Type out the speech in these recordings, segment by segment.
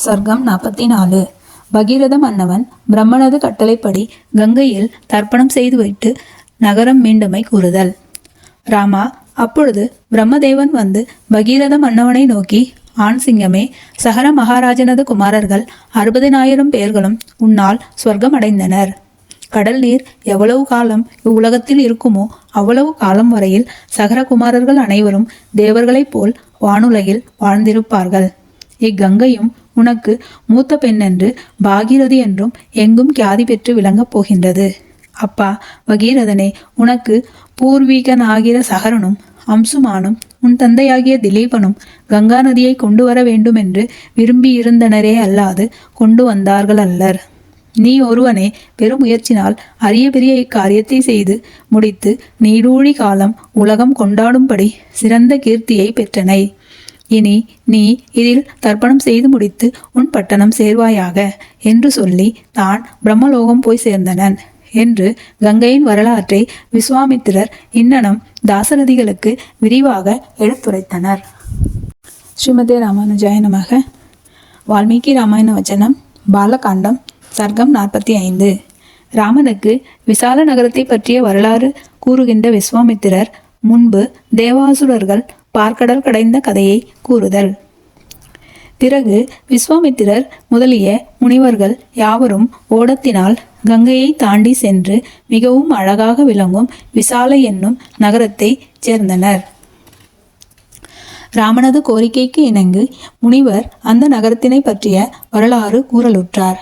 சர்க்கம் 44. பகீரத மன்னவன் பிரம்மனது கட்டளைப்படி கங்கையில் தர்ப்பணம் செய்து வைத்து நகரம் மீண்டமை கூறுதல். ராமா, அப்பொழுது பிரம்மதேவன் வந்து பகீரத மன்னவனை நோக்கி, ஆண் சிங்கமே, சகர மகாராஜனது குமாரர்கள் 60,000 பேர்களும் உன்னால் சொர்க்கம் அடைந்தனர். கடல் நீர் எவ்வளவு காலம் இவ்வுலகத்தில் இருக்குமோ அவ்வளவு காலம் வரையில் சகரகுமாரர்கள் அனைவரும் தேவர்களைப் போல் வானுலகில் வாழ்ந்திருப்பார்கள். இக்கங்கையும் உனக்கு மூத்த பெண்ணென்று பாகீரதி என்றும் எங்கும் கியாதி பெற்று விளங்கப் போகின்றது. அப்பா பகீரதனே, உனக்கு பூர்வீகனாகிற சகரனும் அம்சுமானும் உன் தந்தையாகிய திலீபனும் கங்கா நதியை கொண்டு வர வேண்டும் என்று விரும்பியிருந்தனரே அல்லாது கொண்டு வந்தார்கள் அல்லர். நீ ஒருவனே பெருமுயற்சினால் அரிய பெரிய இக்காரியத்தை செய்து முடித்து நீடூழி காலம் உலகம் கொண்டாடும்படி சிறந்த கீர்த்தியை பெற்றனை. இனி நீ இதில் தர்ப்பணம் செய்து முடித்து உன் பட்டணம் சேர்வாயாக என்று சொல்லி தான் பிரம்மலோகம் போய் சேர்ந்தனன் என்று கங்கையின் வரலாற்றை விஸ்வாமித்திரர் இன்னனம் தாசரதிகளுக்கு விரிவாக எடுத்துரைத்தனர். ஸ்ரீமதே ராமானுஜாய நமக. வால்மீகி ராமாயண வச்சனம் பாலகாண்டம் சர்க்கம் 45. ராமனுக்கு விசால நகரத்தை பற்றிய வரலாறு கூறுகின்ற விஸ்வாமித்திரர் முன்பு தேவாசுரர்கள் பார்க்கடல் கடைந்த கதையை கூறுதல். பிறகு விஸ்வாமித்திரர் முதலிய முனிவர்கள் யாவரும் ஓடத்தினால் கங்கையை தாண்டி சென்று மிகவும் அழகாக விளங்கும் விசால என்னும் நகரத்தை சேர்ந்தனர். ராமனது கோரிக்கைக்கு இணங்கு முனிவர் அந்த நகரத்தினை பற்றிய வரலாறு கூறலுற்றார்.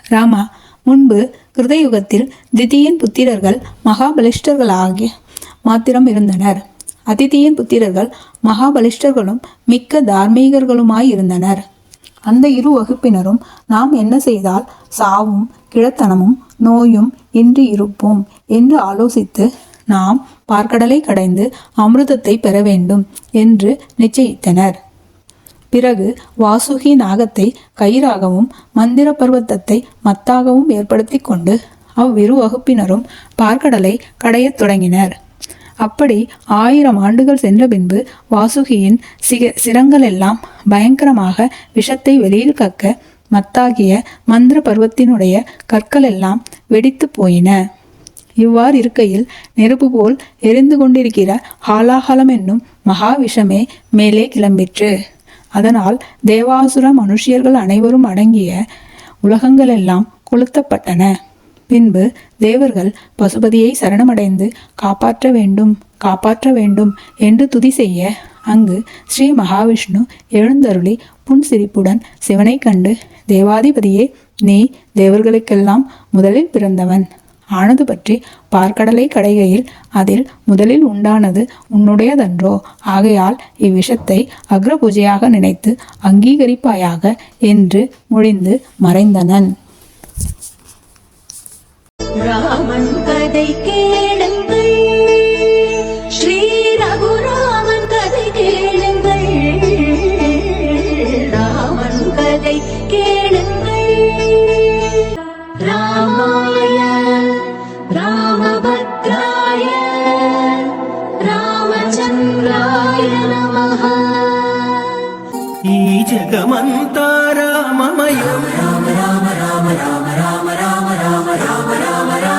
ராமா, முன்பு கிருதயுகத்தில் திதியின் புத்திரர்கள் மகாபலிஷ்டர்களாகிய மாத்திரம் இருந்தனர். அதிதியின் புத்திரர்கள் மகாபலிஷ்டர்களும் மிக்க தார்மீகர்களுமாயிருந்தனர். அந்த இரு வகுப்பினரும் நாம் என்ன செய்தால் சாவும் கிழத்தனமும் நோயும் இன்றி இருப்போம் என்று ஆலோசித்து நாம் பார்க்கடலை கடைந்து அமிர்தத்தை பெற வேண்டும் என்று நிச்சயித்தனர். பிறகு வாசுகி நாகத்தை கயிறாகவும் மந்திர பர்வத்தத்தை மத்தாகவும் ஏற்படுத்தி கொண்டு அவ்விரு வகுப்பினரும் பார்க்கடலை கடையத் தொடங்கினர். அப்படி 1000 ஆண்டுகள் சென்ற பின்பு வாசுகியின் சிரங்களெல்லாம் பயங்கரமாக விஷத்தை வெளியில் கக்க மத்தாகிய மந்திர பர்வத்தினுடைய கற்கள் எல்லாம் வெடித்து போயின. இவ்வாறு இருக்கையில் நெருப்பு போல் எரிந்து கொண்டிருக்கிற ஹாலாஹலம் என்னும் மகா விஷமே மேலே கிளம்பிற்று. அதனால் தேவாசுர மனுஷியர்கள் அனைவரும் அடங்கிய உலகங்களெல்லாம் கொளுத்தப்பட்டன. பின்பு தேவர்கள் பசுபதியை சரணமடைந்து காப்பாற்ற வேண்டும் காப்பாற்ற வேண்டும் என்று துதி செய்ய அங்கு ஸ்ரீ மகாவிஷ்ணு எழுந்தருளி புன்சிரிப்புடன் சிவனை கண்டு, தேவாதிபதியே, நீ தேவர்களுக்கெல்லாம் முதலில் பிறந்தவன் ஆனது பற்றி பார்க்கடலை கடைகையில் அதில் முதலில் உண்டானது உன்னுடையதன்றோ? ஆகையால் இவ்விஷத்தை அக்ர பூஜையாக நினைத்து அங்கீகரிப்பாயாக என்று மொழிந்து மறைந்தனன். ராமன் கதை கேளுங்கள், ஸ்ரீ ரகுராமன் கதை கேளுங்கள், ராமன் கதை கேளுங்கள். ராமாய ராமபத்ராய ராமச்சந்திராய நமः. ఈ జగమంతా రామమయం. రామ రామ రామ రామ రామ రామ రామ రామ రామ రామ